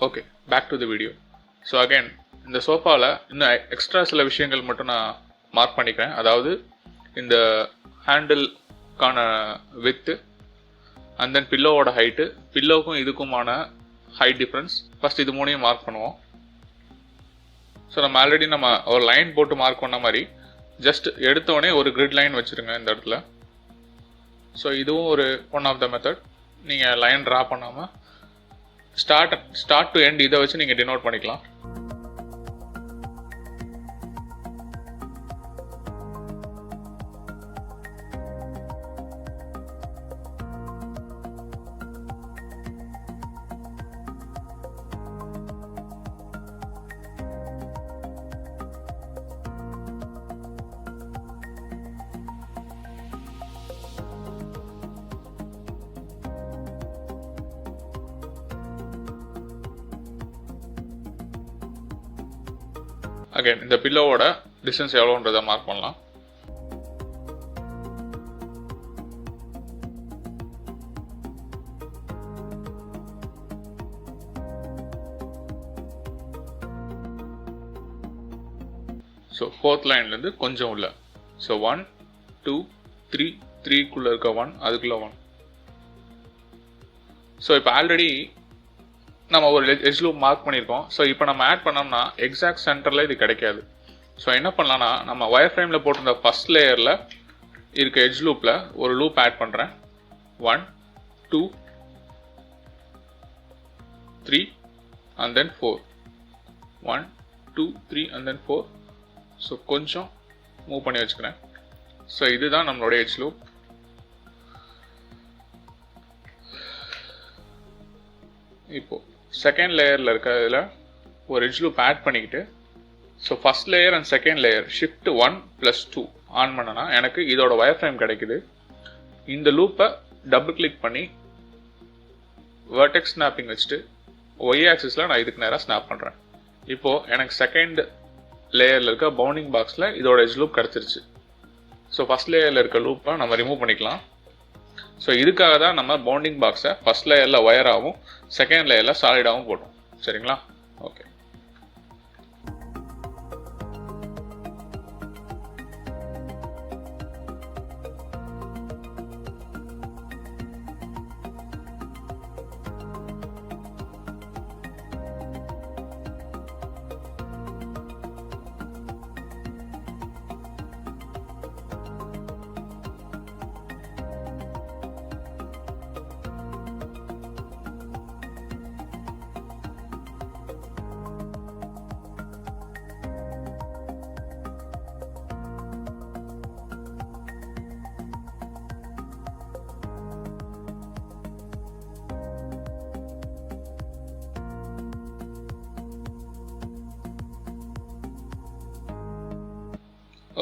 Okay, back to the video. So again இந்த சோஃபாவில் இன்னும் எக்ஸ்ட்ரா சில விஷயங்கள் மட்டும் நான் மார்க் பண்ணிக்கிறேன். அதாவது இந்த ஹேண்டில்கான வித்து அண்ட் தென் பில்லோவோட ஹைட்டு, பில்லோவுக்கும் இதுக்குமான ஹைட் டிஃப்ரென்ஸ், ஃபஸ்ட் இது மூணையும் மார்க் பண்ணுவோம். ஸோ நம்ம ஆல்ரெடி நம்ம ஒரு லைன் போட்டு மார்க் பண்ண மாதிரி ஜஸ்ட் எடுத்தோடனே ஒரு கிரிட் லைன் வச்சுருங்க இந்த இடத்துல. ஸோ இதுவும் ஒரு ஒன் ஆஃப் த மெத்தட். நீங்கள் லைன் ட்ரா பண்ணாமல் ஸ்டார்ட் டு எண்ட் இதை வச்சு நீங்கள் டினோட் பண்ணிக்கலாம். அகைன் இந்த பில்லோவோட டிஸ்டன்ஸ் எவ்வளோன்றதை மார்க் பண்ணலாம். ஸோ ஃபோர்த் லைன்லேருந்து கொஞ்சம் உள்ள. ஸோ 1 2 3 3க்குள்ளே இருக்க 1, அதுக்குள்ளே 1. ஸோ இப்போ ஆல்ரெடி நம்ம ஒரு எட்ஜ் லூப் மார்க் பண்ணியிருக்கோம். ஸோ இப்போ நம்ம ஆட் பண்ணோம்னா எக்ஸாக்ட் சென்டரில் இது கிடைக்காது. ஸோ என்ன பண்ணலாம்னா, நம்ம வயர் ஃப்ரேமில் போட்டிருந்த ஃபர்ஸ்ட் லேயரில் இருக்க எட்ஜ் லூப்பில் ஒரு லூப் ஆட் பண்ணுறேன். 1 2 3 and then 4. 1 2 3 and then 4. So கொஞ்சம் மூவ் பண்ணி வச்சுக்கிறேன். ஸோ இதுதான் நம்மளோட எட்ஜ் லூப். இப்போது செகண்ட் லேயரில் இருக்கிறதுல ஒரு எட்ஜ் லூப் ஆட் பண்ணிக்கிட்டு, so first layer and second layer shift 1 + 2 on பண்ணனா எனக்கு இதோட வயர் ஃப்ரேம் கிடைக்குது. இந்த லூப்பை டபுள் கிளிக் பண்ணி வெர்டெக்ஸ் ஸ்னாப்பிங் வச்சுட்டு ஒய் ஆக்சிஸில் நான் இதுக்கு நேராக ஸ்னாப் பண்ணுறேன். இப்போது எனக்கு செகண்ட் லேயரில் இருக்க பவுண்டிங் பாக்ஸில் இதோட எட்ஜ் லூப் கிடச்சிருச்சு. ஸோ ஃபஸ்ட் லேயரில் இருக்க லூப்பை நம்ம ரிமூவ் பண்ணிக்கலாம். ஸோ இதுக்காக தான் நம்ம பவுண்டிங் பாக்ஸை ஃபஸ்ட் லேயரில் ஒயராகவும் செகண்ட் லேயரில் சாலிடாகவும் போட்டோம். சரிங்களா? ஓகே.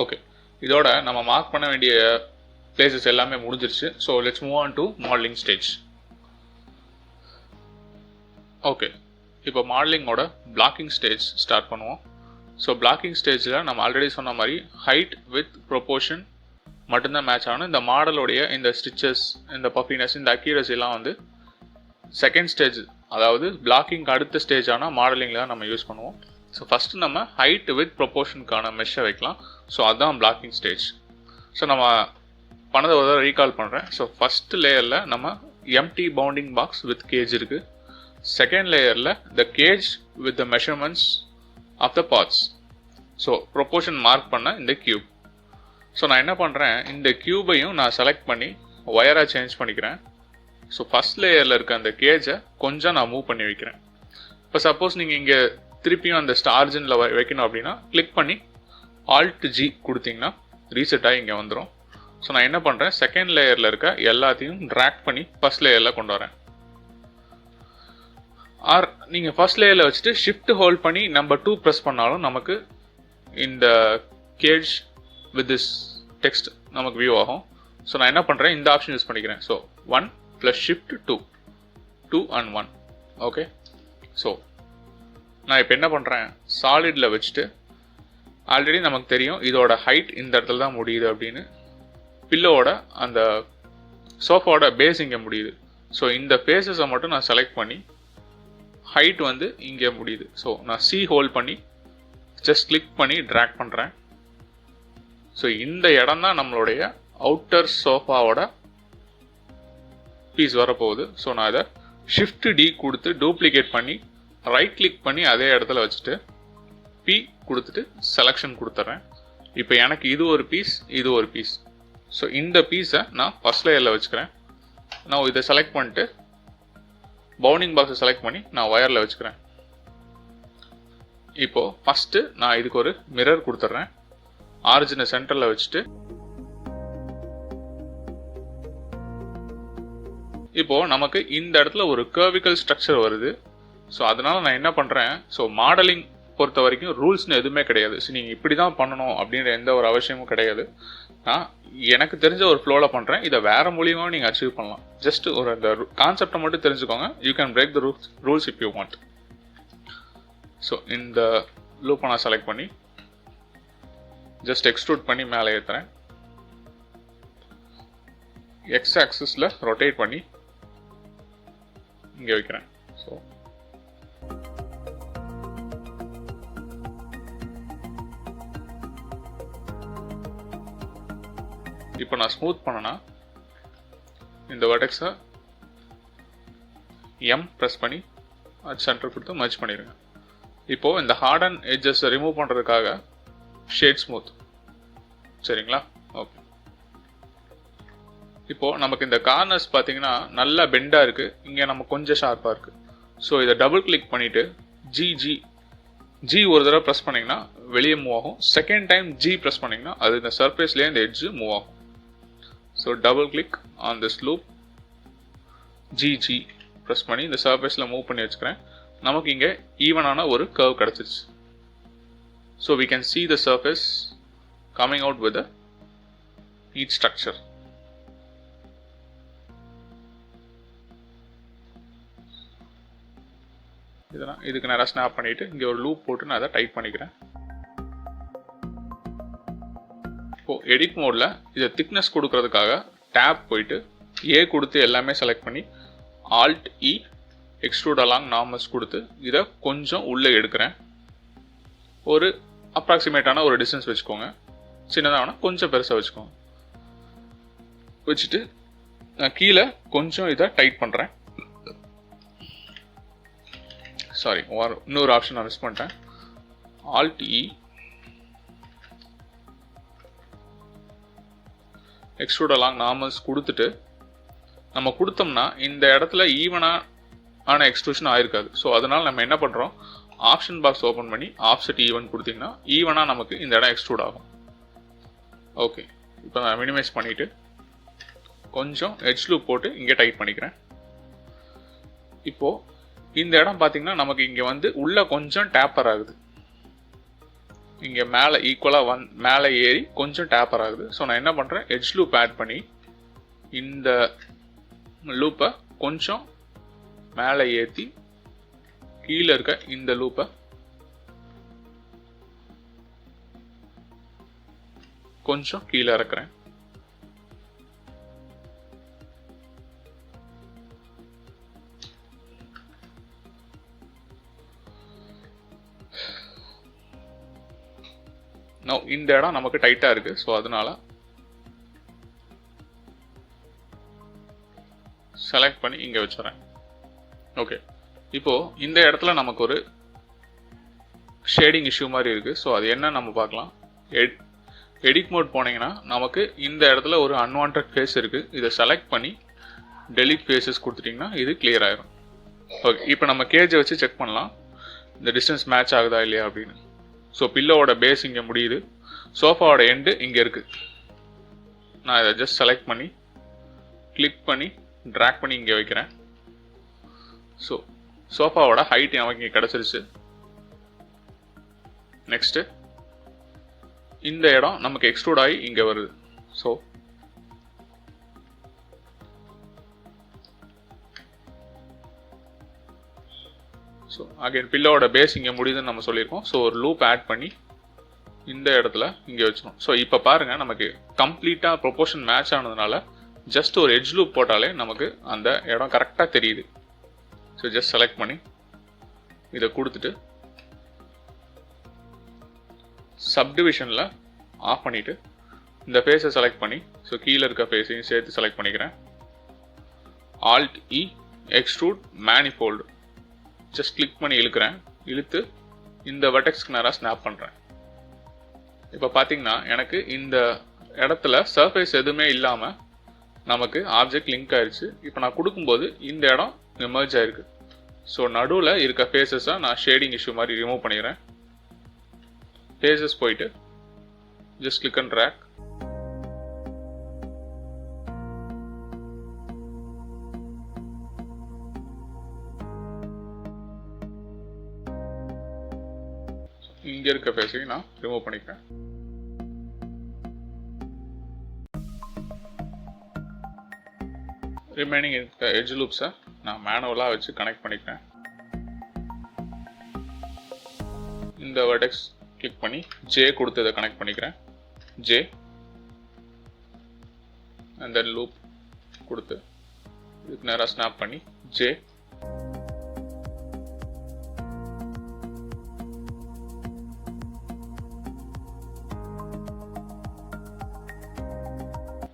ஓகே, இதோட நம்ம மார்க் பண்ண வேண்டிய பிளேசஸ் எல்லாமே முடிஞ்சிருச்சு. So let's move on to modelling stage. Okay, இப்போ மாடலிங்கோட பிளாக்கிங் ஸ்டேஜ் ஸ்டார்ட் பண்ணுவோம். ஸோ பிளாக்கிங் ஸ்டேஜில் நம்ம ஆல்ரெடி சொன்ன மாதிரி ஹைட் வித் ப்ரொபோர்ஷன் மட்டும்தான் மேட்ச் ஆகணும். இந்த மாடலோடைய இந்த ஸ்டிச்சஸ், இந்த பஃபினஸ், இந்த அக்யூரஸிலாம் வந்து செகண்ட் ஸ்டேஜ், அதாவது பிளாக்கிங்க்கு அடுத்த ஸ்டேஜ் ஆனால் மாடலிங்கில் தான் நம்ம யூஸ் பண்ணுவோம். ஸோ ஃபஸ்ட்டு நம்ம ஹைட் வித் ப்ரொபோர்ஷனுக்கான மெஷ்ஷை வைக்கலாம். ஸோ அதுதான் பிளாக்கிங் ஸ்டேஜ். ஸோ நம்ம பண்ணதை ஒரு தடவை ரீகால் பண்ணுறேன். ஸோ ஃபஸ்ட் லேயரில் நம்ம empty bounding box with cage இருக்குது. செகண்ட் லேயரில் the cage with the measurements of the parts. So proportion mark பண்ண இந்த கியூப். ஸோ நான் என்ன பண்ணுறேன், இந்த கியூபையும் நான் செலக்ட் பண்ணி ஒயராக சேஞ்ச் பண்ணிக்கிறேன். ஸோ ஃபஸ்ட் லேயரில் இருக்க அந்த கேஜை கொஞ்சம் நான் மூவ் பண்ணி வைக்கிறேன். இப்போ சப்போஸ் நீங்கள் இங்கே திருப்பியும் அந்த ஸ்டார்ஜினில் வைக்கணும் அப்படின்னா கிளிக் பண்ணி Alt G கொடுத்தீங்கன்னா ரீசெட் ஆகி இங்கே வந்துடும். ஸோ நான் என்ன பண்ணுறேன், செகண்ட் லேயரில் இருக்க எல்லாத்தையும் ட்ராக் பண்ணி ஃபஸ்ட் லேயரில் கொண்டு வரேன். ஆர் நீங்கள் ஃபஸ்ட் லேயரில் வச்சுட்டு ஷிஃப்ட் ஹோல்ட் பண்ணி நம்பர் 2 ப்ரெஸ் பண்ணாலும் நமக்கு இந்த கேஜ் வித் திஸ் டெக்ஸ்ட் நமக்கு வியூ ஆகும். ஸோ நான் என்ன பண்ணுறேன், இந்த ஆப்ஷன் யூஸ் பண்ணிக்கிறேன். So 1 + Shift 2 and 1. Okay, so நான் இப்போ என்ன பண்ணுறேன், சாலிடில் வச்சுட்டு ஆல்ரெடி நமக்கு தெரியும் இதோட ஹைட் இந்த இடத்துல தான் முடியுது அப்படின்னு. பில்லோட அந்த சோஃபாவோட பேஸ் இங்கே முடியுது. ஸோ இந்த ஃபேஸஸை மட்டும் நான் செலக்ட் பண்ணி ஹைட் வந்து இங்கே முடியுது. ஸோ நான் C ஹோல்ட் பண்ணி ஜஸ்ட் கிளிக் பண்ணி ட்ராக் பண்ணுறேன். ஸோ இந்த இடம் தான் நம்மளுடைய அவுட்டர் சோஃபாவோட பீஸ் வரப்போகுது. ஸோ நான் இதை Shift D கொடுத்து டூப்ளிகேட் பண்ணி ரைட் கிளிக் பண்ணி அதே இடத்துல வச்சுட்டு P கொடுத்துட்டு செலெக்ஷன் கொடுத்துட்றேன். இப்போ எனக்கு இது ஒரு பீஸ், இது ஒரு பீஸ். ஸோ இந்த பீஸை நான் ஃபர்ஸ்ட் லேயரில் வச்சுக்கிறேன். நான் இதை செலக்ட் பண்ணிட்டு பவுண்டிங் பாக்ஸை செலக்ட் பண்ணி நான் ஒயரில் வச்சுக்கிறேன். இப்போது ஃபஸ்ட்டு நான் இதுக்கு ஒரு மிரர் கொடுத்துட்றேன். ஆரிஜினை சென்டரில் வச்சுட்டு இப்போது நமக்கு இந்த இடத்துல ஒரு கர்விக்கல் ஸ்ட்ரக்சர் வருது. ஸோ அதனால் நான் என்ன பண்ணுறேன், ஸோ மாடலிங் பொறுத்த வரைக்கும் ரூல்ஸ்னு எதுவுமே கிடையாது. ஸோ நீங்கள் இப்படி தான் பண்ணணும் அப்படின்ற எந்த ஒரு அவசியமும் கிடையாது. நான் எனக்கு தெரிஞ்ச ஒரு ஃப்ளோவில் பண்ணுறேன். இதை வேறு மூலியமாக நீங்கள் அச்சீவ் பண்ணலாம். ஜஸ்ட் ஒரு அந்த கான்செப்டை மட்டும் தெரிஞ்சுக்கோங்க. You can break the rules if you want. So இந்த லூப்பை நான் செலக்ட் பண்ணி ஜஸ்ட் எக்ஸ்ட்ரூட் பண்ணி மேலே ஏற்றுறேன். எக்ஸ் ஆக்சிஸில் ரொட்டேட் பண்ணி இங்கே வைக்கிறேன். ஸோ இப்போ நான் ஸ்மூத் பண்ணனா இந்த வெர்டெக்ஸை M ப்ரெஸ் பண்ணி அது சென்டர் கொடுத்து மர்ஜ் பண்ணிடுங்க. இப்போது இந்த ஹார்டன் எட்ஜஸை ரிமூவ் பண்ணுறதுக்காக ஷேட் ஸ்மூத். சரிங்களா? ஓகே. இப்போது நமக்கு இந்த கார்னர்ஸ் பார்த்தீங்கன்னா நல்லா பெண்டாக இருக்குது. இங்கே நம்ம கொஞ்சம் ஷார்ப்பாக இருக்குது. ஸோ இதை டபுள் கிளிக் பண்ணிவிட்டு G ஒரு தடவை ப்ரெஸ் பண்ணிங்கன்னா வெளியே மூவ் ஆகும். செகண்ட் டைம் G ப்ரெஸ் பண்ணிங்கன்னா அது இந்த சர்ஃபேஸ்லேயே இந்த எட்ஜு மூவ் ஆகும். So double click on this loop, G press பண்ணி இந்த சர்ஃபேஸில் மூவ் பண்ணி வச்சுக்கிறேன். நமக்கு இங்கே ஈவனான ஒரு கர்வ் கிடச்சிருச்சு. So we can see the surface coming out with a neat structure. இதெல்லாம் இதுக்கு நேராக ஸ்னாப் பண்ணிவிட்டு இங்கே ஒரு லூப் போட்டு நான் அதை டைப் பண்ணிக்கிறேன். இப்போது எடிட் மோடில் இதை திக்னஸ் கொடுக்கறதுக்காக டேப் போயிட்டு A கொடுத்து எல்லாமே செலக்ட் பண்ணி Alt E extrude along normals கொடுத்து இதை கொஞ்சம் உள்ளே எடுக்கிறேன். ஒரு அப்ராக்சிமேட்டான ஒரு டிஸ்டன்ஸ் வச்சுக்கோங்க. சின்னதாகனா கொஞ்சம் பெருசாக வச்சுக்கோங்க. வச்சுட்டு நான் கீழே கொஞ்சம் இதை டைட் பண்ணுறேன். சாரி, இன்னொரு ஆப்ஷன் நான் மிஸ் பண்ணிட்டேன். Alt E extrude along normals கொடுத்துட்டு நம்ம கொடுத்தோம்னா இந்த இடத்துல ஈவனான எக்ஸ்ட்ரூஷன் ஆயிருக்காது. ஸோ அதனால் நம்ம என்ன பண்ணுறோம், ஆப்ஷன் பாக்ஸ் ஓப்பன் பண்ணி ஆஃப்செட் ஈவன் கொடுத்தீங்கன்னா ஈவனாக நமக்கு இந்த இடம் எக்ஸ்ட்ரூட் ஆகும். ஓகே, இப்போ நான் மினிமைஸ் பண்ணிவிட்டு கொஞ்சம் எட்ஜ் லூப் போட்டு இங்கே டைட் பண்ணிக்கிறேன். இப்போது இந்த இடம் பார்த்தீங்கன்னா நமக்கு இங்கே வந்து உள்ளே கொஞ்சம் டேப்பர் ஆகுது. இங்கே மேலே ஈக்குவலாக மேலே ஏறி கொஞ்சம் டேப்பர் ஆகுது. ஸோ நான் என்ன பண்ணுறேன், எட்ஜ் லூப் ஆட் பண்ணி இந்த லூப்பை கொஞ்சம் மேலே ஏற்றி கீழே இருக்க இந்த லூப்பை கொஞ்சம் கீழே இறக்குறேன். இந்த இடம் நமக்கு டைட்டாக இருக்குது. ஸோ அதனால செலக்ட் பண்ணி இங்கே வச்சுறேன். ஓகே, இப்போது இந்த இடத்துல நமக்கு ஒரு ஷேடிங் இஷ்யூ மாதிரி இருக்குது. ஸோ அது என்ன நம்ம பார்க்கலாம். எடிட் மோட் போனீங்கன்னா நமக்கு இந்த இடத்துல ஒரு அன்வான்ட் ஃபேஸ் இருக்குது. இதை செலக்ட் பண்ணி டெலிட் ஃபேஸஸ் கொடுத்துட்டிங்கன்னா இது கிளியர் ஆயிரும். ஓகே, இப்போ நம்ம கேஜை வச்சு செக் பண்ணலாம் இந்த டிஸ்டன்ஸ் மேட்ச் ஆகுதா இல்லையா அப்படின்னு. ஸோ பில்லோவோட பேஸ் இங்கே முடியுது, சோஃபாவோட எண்டு இங்கே இருக்குது. நான் இதை ஜஸ்ட் செலக்ட் பண்ணி கிளிக் பண்ணி ட்ராக் பண்ணி இங்கே வைக்கிறேன். ஸோ சோஃபாவோட ஹைட் நமக்கு இங்கே கிடச்சிருச்சு. நெக்ஸ்ட்டு இந்த இடம் நமக்கு எக்ஸ்ட்ரூட் ஆகி இங்கே வருது. ஸோ அகைன் பில்லோட பேஸ் இங்கே முடியுதுன்னு நம்ம சொல்லியிருக்கோம். ஸோ ஒரு லூப் ஆட் பண்ணி இந்த இடத்துல இங்கே வச்சிடும். ஸோ இப்போ பாருங்கள், நமக்கு கம்ப்ளீட்டாக ப்ரொபோர்ஷன் மேட்ச் ஆனதுனால ஜஸ்ட் ஒரு எட்ஜ் லூப் போட்டாலே நமக்கு அந்த இடம் கரெக்டாக தெரியுது. ஸோ ஜஸ்ட் செலக்ட் பண்ணி இதை கொடுத்துட்டு சப்டிவிஷனில் ஆஃப் பண்ணிவிட்டு இந்த ஃபேஸை செலக்ட் பண்ணி, ஸோ கீழே இருக்க ஃபேஸையும் சேர்த்து செலக்ட் பண்ணிக்கிறேன். Alt E extrude manifold just click பண்ணி இழுக்கிறேன். இழுத்து இந்த வெர்டெக்ஸ்க்கு நேராக ஸ்னாப் பண்ணுறேன். இப்போ பார்த்தீங்கன்னா எனக்கு இந்த இடத்துல சர்ஃபேஸ் எதுவுமே இல்லாமல் நமக்கு ஆப்ஜெக்ட் லிங்க் ஆயிடுச்சு. இப்போ நான் கொடுக்கும்போது இந்த இடம் எமர்ஜ் ஆயிருக்கு. ஸோ நடுவில் இருக்க ஃபேஸஸை நான் ஷேடிங் இஷ்யூ மாதிரி ரிமூவ் பண்ணிக்கிறேன். ஃபேஸஸ் போயிட்டு ஜஸ்ட் கிளிக் அண்ட் ட்ராக். இங்கே இருக்க ஃபேஸையும் நான் ரிமூவ் பண்ணிக்கிறேன். ரிமைனிங் இருக்க எட்ஜ் லூப்ஸை நான் மேனுவலாக வச்சு கனெக்ட் பண்ணிக்கிறேன். இந்த வெர்டெக்ஸ் கிளிக் பண்ணி ஜே கொடுத்து இதை கனெக்ட் பண்ணிக்கிறேன். ஜே அண்ட் தென் லூப் கொடுத்து இதுக்கு நேராக ஸ்னாப் பண்ணி ஜே.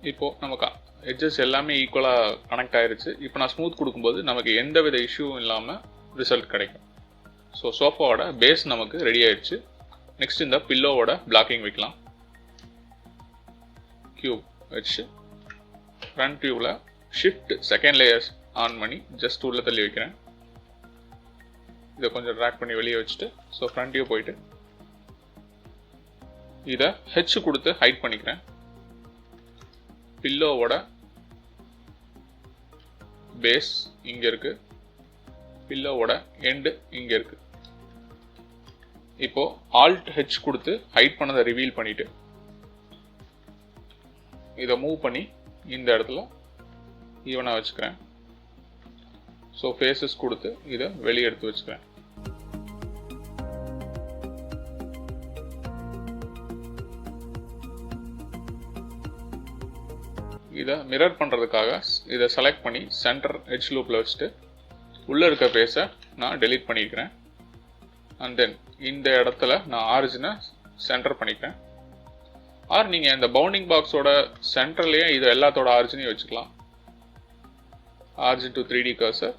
இப்போ நமக்கு எட்ஜஸ் எல்லாமே ஈக்குவலாக கனெக்ட் ஆயிருச்சு. இப்போ நான் ஸ்மூத் கொடுக்கும்போது நமக்கு எந்த வித இஷ்யூவும் இல்லாமல் ரிசல்ட் கிடைக்கும். ஸோ சோஃபாவோட பேஸ் நமக்கு ரெடி ஆயிடுச்சு. நெக்ஸ்ட் இந்த பில்லோவோட பிளாக்கிங் வைக்கலாம். கியூப் வச்சு ஃப்ரண்ட் வியூவில் ஷிஃப்ட் செகண்ட் லேயர்ஸ் ஆன் பண்ணி ஜஸ்ட் உள்ள தள்ளி வைக்கிறேன். இதை கொஞ்சம் ட்ராக் பண்ணி வெளியே வச்சுட்டு ஸோ ஃப்ரண்ட் வியூ போயிட்டு இதை ஹெச் கொடுத்து ஹைட் பண்ணிக்கிறேன். பில்லோவோட பேஸ் இங்க இருக்கு, பில்லோவோட எண்டு இங்க இருக்கு. இப்போ Alt H கொடுத்து ஹைட் பண்ணதை ரிவீல் பண்ணிட்டு இதை மூவ் பண்ணி இந்த இடத்துல ஈவனா வச்சுக்கிறேன். ஸோ ஃபேஸஸ் கொடுத்து இதை வெளியே எடுத்து வச்சுக்கிறேன். இதை மிரர் பண்ணுறதுக்காக இதை செலக்ட் பண்ணி சென்டர் எட்ஜ் லூப்பில் வச்சுட்டு உள்ளே இருக்க ஃபேஸை நான் டெலீட் பண்ணிக்கிறேன். அண்ட் தென் இந்த இடத்துல நான் ஆரிஜினை சென்டர் பண்ணிக்கிறேன். ஆர் நீங்கள் இந்த பவுண்டிங் பாக்ஸோட சென்டர்லேயே இது எல்லாத்தோட ஆரிஜினையும் வச்சுக்கலாம். ஆரிஜின் டு 3D கர்சர்,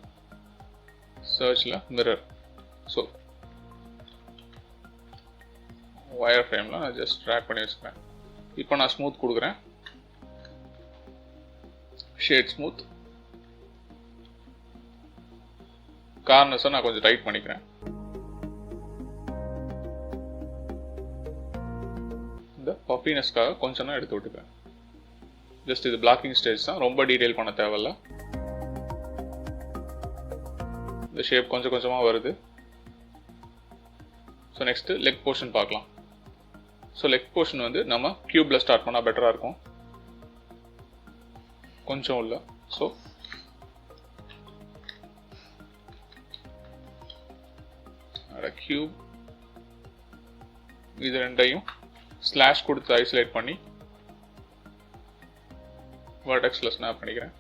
சர்ச்சில் மிரர். ஸோ வயர் ஃப்ரேமில் நான் ஜஸ்ட் ட்ராக் பண்ணி வச்சுக்கிறேன். இப்போ நான் ஸ்மூத் கொடுக்குறேன். ஷேட் ஸ்மூத், கார்னர்ஸை நான் கொஞ்சம் டைட் பண்ணிக்கிறேன். இந்த பஃபினஸ்க்காக கொஞ்சம் நான் எடுத்து விட்டுக்கிறேன். ஜஸ்ட் இது பிளாக்கிங் ஸ்டேஜ் தான், ரொம்ப டீடைல் பண்ண தேவையில்ல. இந்த ஷேப் கொஞ்சம் கொஞ்சமாக வருது. ஸோ நெக்ஸ்ட் லெக் போர்ஷன் பார்க்கலாம். ஸோ லெக் போர்ஷன் வந்து நம்ம கியூப்ல ஸ்டார்ட் பண்ணால் பெட்டராக இருக்கும். கொஞ்சம் உள்ள ஸோ கியூப் இது ரெண்டையும் ஸ்லாஷ் கொடுத்து ஐசோலேட் பண்ணி வெர்டெக்ஸ்ல ஸ்னாப் பண்ணிக்கிறேன்.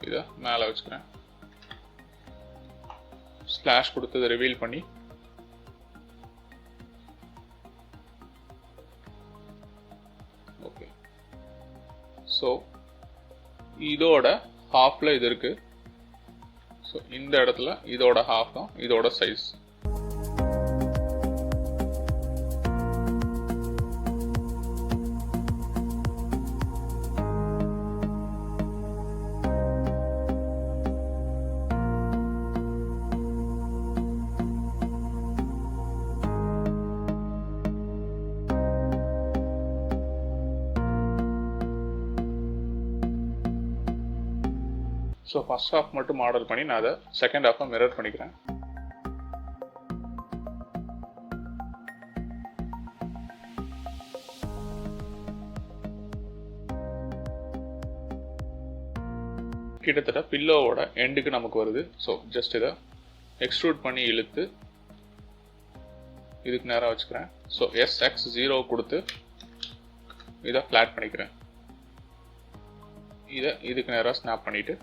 இதை மேலே வச்சுக்கிறேன். ஸ்லாஷ் கொடுத்து இதை ரிவீல் பண்ணி ஸோ இதோட ஹாஃப்ல இது இருக்கு. ஸோ இந்த இடத்துல இதோட ஹாஃப் தான் இதோட சைஸ். ஸோ ஃபர்ஸ்ட் ஹாஃப் மட்டும் மாடல் பண்ணி நான் அதை செகண்ட் ஹாஃபை மிரர் பண்ணிக்கிறேன். கிட்டத்தட்ட பில்லோவோட எண்டுக்கு நமக்கு வருது. ஸோ ஜஸ்ட் இதை எக்ஸ்ட்ரூட் பண்ணி இழுத்து இதுக்கு நேராக வச்சுக்கிறேன். ஸோ SX0 கொடுத்து இதை ஃப்ளாட் பண்ணிக்கிறேன். இதை இதுக்கு நேராக ஸ்னாப் பண்ணிட்டு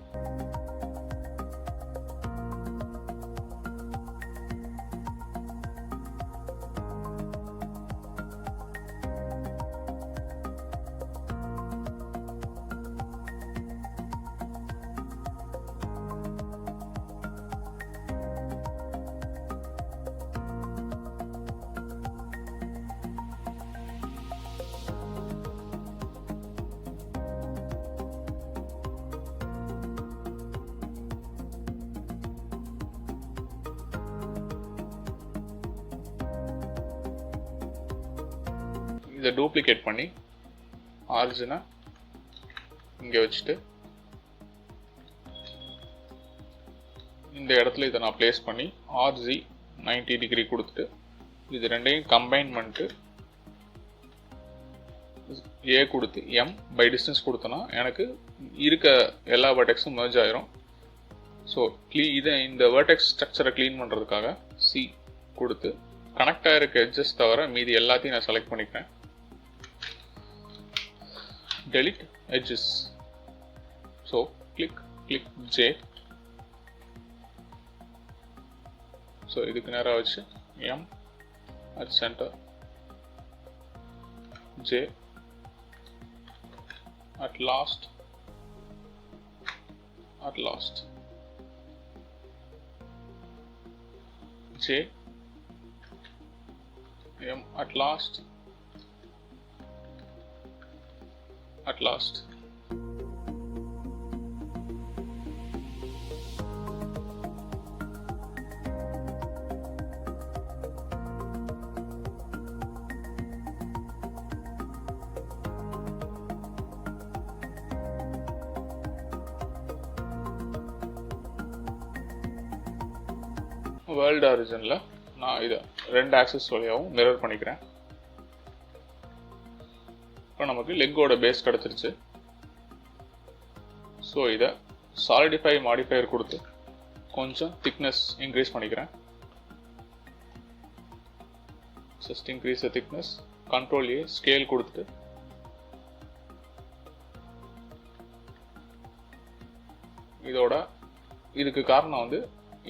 இதை டூப்ளிகேட் பண்ணி ஆரிஜினை இங்கே வச்சுட்டு இந்த இடத்துல இதை நான் பிளேஸ் பண்ணி RG 90 டிகிரி கொடுத்துட்டு இது ரெண்டையும் கம்பைன் பண்ணிட்டு A கொடுத்து M பை டிஸ்டன்ஸ் கொடுத்தனா எனக்கு இருக்க எல்லா வெர்டெக்ஸும் மெர்ஜ் ஆயிரும். ஸோ இந்த வெர்டெக்ஸ் ஸ்ட்ரக்சரை க்ளீன் பண்ணுறதுக்காக C கொடுத்து கனெக்ட் ஆகிருக்க எட்ஜஸ் தவிர மீதி எல்லாத்தையும் நான் செலக்ட் பண்ணிக்கிறேன். delete edges. So click J. So இதுக்கு நேராக வச்சு M at center, J at last, J, M at last. World ஆரிஜினில் நான் இதை 2 ஆக்சஸ் வழியாகவும் மிரர் பண்ணிக்கிறேன். இப்போ நமக்கு லெக்கோட பேஸ் கிடச்சிருச்சு. ஸோ இதை சாலிடிஃபை மாடிஃபையர் கொடுத்து கொஞ்சம் திக்னஸ் இன்க்ரீஸ் பண்ணிக்கிறேன். Just increase the thickness, control A, scale கொடுத்துட்டு இதுக்கு காரணம் வந்து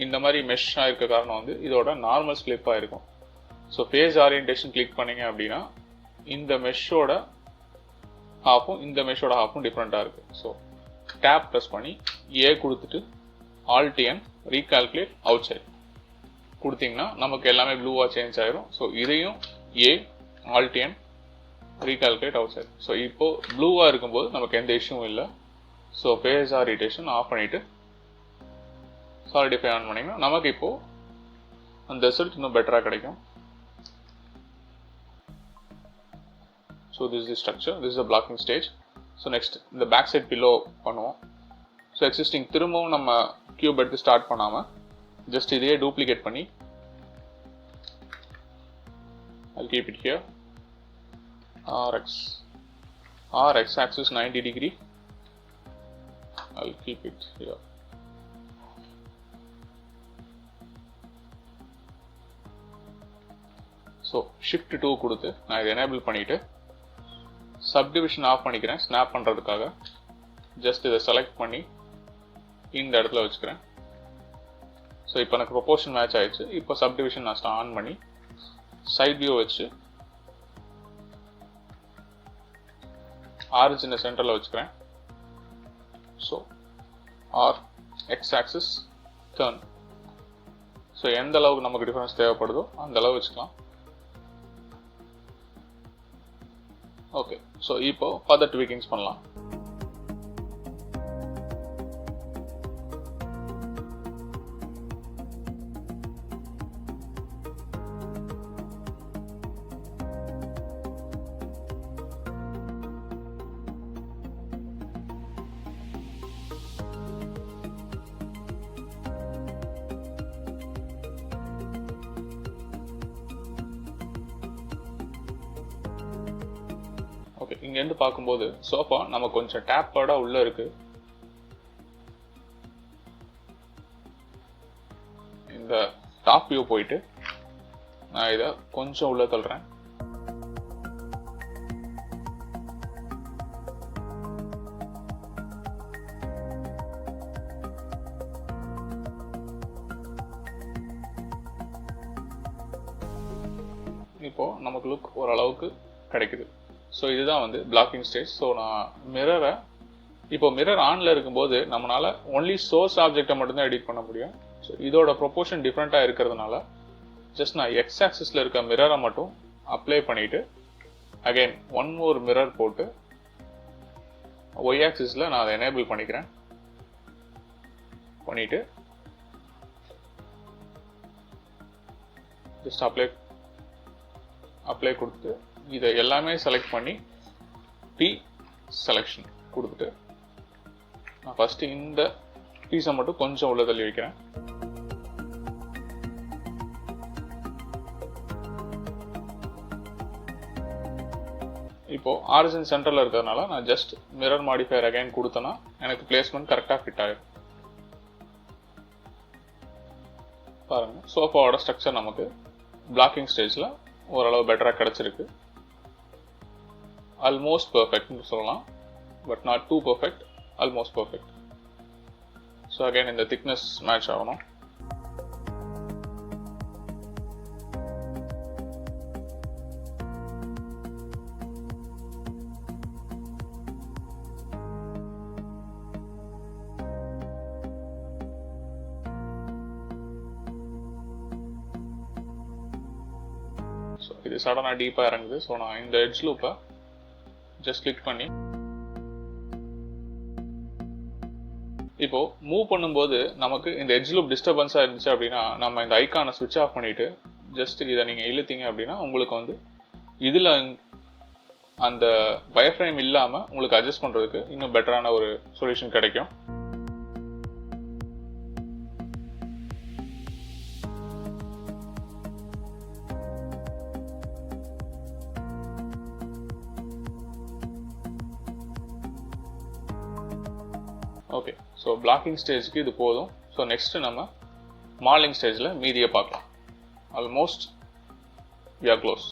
இந்த மாதிரி மெஷ் ஆகிருக்க காரணம் வந்து இதோட நார்மல் ஸ்லிப் ஆகிருக்கும். ஸோ ஃபேஸ் ஆரியன்டேஷன் கிளிக் பண்ணிங்க அப்படின்னா இந்த மெஷ்ஷோட ஹாஃபும் இந்த மெஷோட ஹாஃபும் டிஃப்ரெண்ட்டாக இருக்குது. ஸோ டேப் ப்ரெஸ் பண்ணி A கொடுத்துட்டு Alt N recalculate outside கொடுத்தீங்கன்னா நமக்கு எல்லாமே ப்ளூவாக சேஞ்ச் ஆயிரும். ஸோ இதையும் A Alt N recalculate outside. So இப்போது ப்ளூவாக இருக்கும்போது நமக்கு எந்த இஷ்யூவும் இல்லை. ஸோ ஃபேஸ் ஆரியன்டேஷன் ஆஃப் பண்ணிவிட்டு சாலிடிஃபை ஆன் பண்ணிங்கன்னா நமக்கு இப்போது அந்த ரிசல்ட் இன்னும் பெட்டராக கிடைக்கும். So this is the structure, this is the blocking stage. So next இந்த பேக் சைட் பில்லோ பண்ணுவோம். ஸோ எக்ஸிஸ்டிங் திரும்பவும் நம்ம கியூப் எடுத்து ஸ்டார்ட் பண்ணாமல் ஜஸ்ட் இதையே டூப்ளிகேட் பண்ணி I'll keep it here. RX axis 90 degree. I'll keep it here. So shift 2 கொடுத்து நான் இதை எனேபிள் பண்ணிவிட்டு சப்டிவிஷன் ஆஃப் பண்ணிக்கிறேன். ஸ்னாப் பண்ணுறதுக்காக ஜஸ்ட் இதை செலக்ட் பண்ணி இந்த இடத்துல வச்சுக்கிறேன். ஸோ இப்போ எனக்கு ப்ரொபோர்ஷன் மேட்ச் ஆயிடுச்சு. இப்போ சப்டிவிஷன் நான் ஆன் பண்ணி சைட் வியூ வச்சு ஆரிஜினை சென்டரில் வச்சுக்கிறேன். So X axis turn. So எந்த அளவுக்கு நமக்கு டிஃபரன்ஸ் தேவைப்படுதோ அந்த அளவு வச்சுக்கலாம். ஓகே, ஸோ இப்போ ஃபர்தர் ட்வீக்கிங்ஸ் பண்ணலாம். ஓகே, இங்கேருந்து பார்க்கும்போது சோஃபா நம்ம கொஞ்சம் டேப்பர்டாக உள்ளே இருக்குது. இந்த டாப் வியூ போயிட்டு நான் இதை கொஞ்சம் உள்ளே தள்ளுறேன். இப்போது நமக்கு லுக் ஓரளவுக்கு கிடைக்குது. ஸோ இதுதான் வந்து பிளாக்கிங் ஸ்டேஜ். ஸோ நான் மிரரை இப்போ மிரர் ஆனில் இருக்கும்போது நம்மளால் ஒன்லி சோர்ஸ் ஆப்ஜெக்டை மட்டும்தான் எடிட் பண்ண முடியும். ஸோ இதோட ப்ரொபோர்ஷன் டிஃப்ரெண்ட்டாக இருக்கிறதுனால ஜஸ்ட் நான் எக்ஸ் ஆக்சிஸில் இருக்க மிரரை மட்டும் அப்ளை பண்ணிவிட்டு அகைன் ஒன் மோர் மிரர் போட்டு ஒய் ஆக்சிஸில் நான் அதை எனேபிள் பண்ணிவிட்டு ஜஸ்ட் அப்ளை கொடுத்து இதை எல்லாமே செலக்ட் பண்ணி P செலெக்ஷன் கொடுத்துட்டு நான் ஃபஸ்ட்டு இந்த பீஸை மட்டும் கொஞ்சம் உள்ள தள்ளி வைக்கிறேன். இப்போது ஆரிஜின் சென்டரில் இருக்கிறதுனால நான் ஜஸ்ட் மிரர் மாடிஃபையர் அகைன் கொடுத்தேன்னா எனக்கு பிளேஸ்மெண்ட் கரெக்டாக ஃபிட் ஆகிடும். பாருங்கள், சோஃபாவோட ஸ்ட்ரக்சர் நமக்கு பிளாக்கிங் ஸ்டேஜில் ஓரளவு பெட்டராக கிடச்சிருக்கு. ஆல்மோஸ்ட் பர்ஃபெக்ட்னு சொல்லலாம், but not too perfect, almost perfect. So again இந்த திக்னஸ் மேட்ச் ஆகணும். ஸோ இது சடனாக டீப்பாக இறங்குது. ஸோ நான் இந்த எட்ஜ் லூப்பை ஜஸ்ட் கிளிக் பண்ணி இப்போது மூவ் பண்ணும்போது நமக்கு இந்த எட்ஜ் லூப் டிஸ்டர்பன்ஸாக இருந்துச்சு அப்படின்னா நம்ம இந்த ஐக்கானை ஸ்விட்ச் ஆஃப் பண்ணிவிட்டு ஜஸ்ட் இதை நீங்கள் இழுத்தீங்க அப்படின்னா உங்களுக்கு இதில் அந்த வயர்ஃப்ரேம் இல்லாமல் உங்களுக்கு அட்ஜஸ்ட் பண்ணுறதுக்கு இன்னும் பெட்டரான ஒரு சொல்யூஷன் கிடைக்கும். ஓகே, ஸோ பிளாக்கிங் ஸ்டேஜுக்கு இது போதும். ஸோ நெக்ஸ்ட்டு நம்ம மாடலிங் ஸ்டேஜில் மீதியை பார்க்கலாம். Almost we are close.